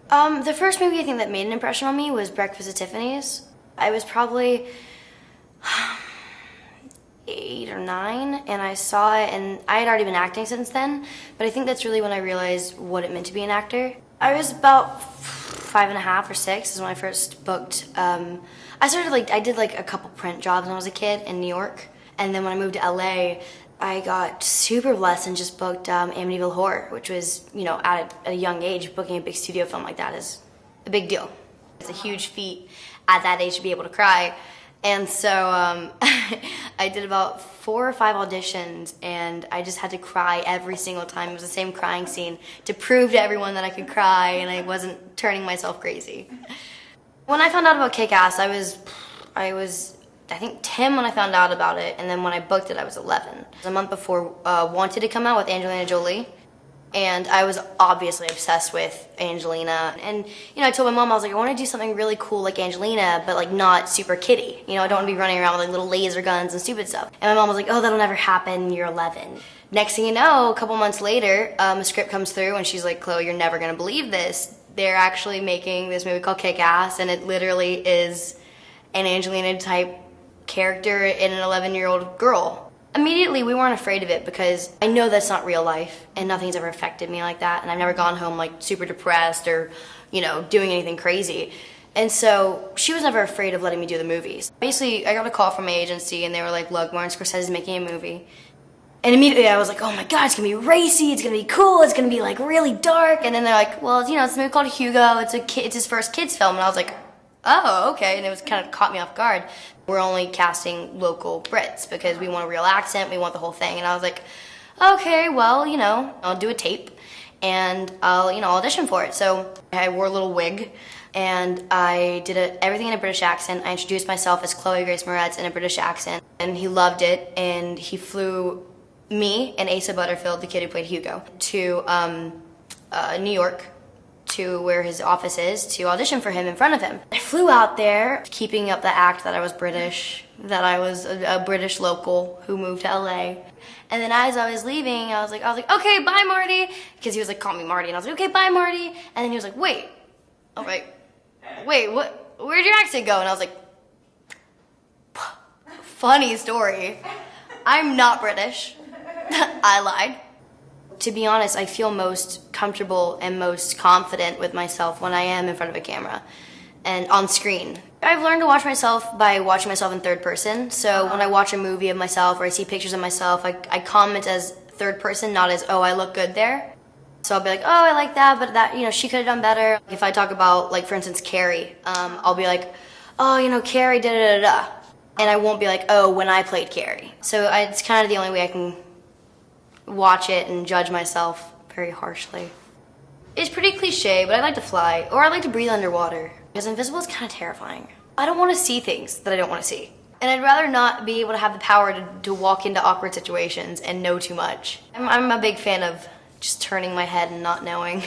The first movie I think that made an impression on me was Breakfast at Tiffany's. I was probably 8 or 9, and I saw it, and I had already been acting since then, but I think that's really when I realized what it meant to be an actor. I was about 5.5 or 6 is when I first booked. I did like a couple print jobs when I was a kid in New York, and then when I moved to LA, I got super blessed and just booked Amityville Horror, which was, you know, at a young age, booking a big studio film like that is a big deal. It's a huge feat at that age to be able to cry. And so I did about 4 or 5 auditions, and I just had to cry every single time. It was the same crying scene to prove to everyone that I could cry and I wasn't turning myself crazy. When I found out about KickAss, I was I think 10 when I found out about it, and then when I booked it, I was 11. A month before Wanted to come out with Angelina Jolie, and I was obviously obsessed with Angelina. And, you know, I told my mom, I was like, I want to do something really cool like Angelina, but like not super kiddie. You know, I don't want to be running around with like little laser guns and stupid stuff. And my mom was like, oh, that'll never happen, you're 11. Next thing you know, a couple months later, a script comes through and she's like, Chloe, you're never going to believe this. They're actually making this movie called KickAss, and it literally is an Angelina type character in an 11-year-old girl. Immediately, we weren't afraid of it because I know that's not real life, and nothing's ever affected me like that, and I've never gone home like super depressed or, you know, doing anything crazy. And so she was never afraid of letting me do the movies. Basically, I got a call from my agency, and they were like, look, Martin Scorsese is making a movie. And immediately I was like, oh my God, it's gonna be racy, it's gonna be cool, it's gonna be like really dark. And then they're like, well, you know, it's a movie called Hugo, it's his first kids film. And I was like, oh, okay. And it was kind of caught me off guard. We're only casting local Brits because we want a real accent, we want the whole thing. And I was like, okay, well, you know, I'll do a tape and I'll, you know, audition for it. So I wore a little wig and I did everything in a British accent. I introduced myself as Chloe Grace Moretz in a British accent, and he loved it, and he flew me and Asa Butterfield, the kid who played Hugo, to New York, to where his office is, to audition for him in front of him. I flew out there, keeping up the act that I was British, that I was a British local who moved to LA. And then as I was leaving, I was like, okay, bye, Marty, because he was like, call me Marty, and I was like, okay, bye, Marty. And then he was like, wait. I was like, wait, what? Where'd your accent go? And I was like, funny story. I'm not British. I lied. To be honest, I feel most comfortable and most confident with myself when I am in front of a camera and on screen. I've learned to watch myself by watching myself in third person. So when I watch a movie of myself or I see pictures of myself, I comment as third person, not as, oh, I look good there. So I'll be like, oh, I like that, but that, you know, she could have done better. If I talk about, like, for instance, Carrie, I'll be like, oh, you know, Carrie, da-da-da-da. And I won't be like, oh, when I played Carrie. So it's kind of the only way I can watch it and judge myself very harshly. It's pretty cliche, but I like to fly, or I like to breathe underwater, because invisible is kind of terrifying. I don't want to see things that I don't want to see. And I'd rather not be able to have the power to walk into awkward situations and know too much. I'm a big fan of just turning my head and not knowing.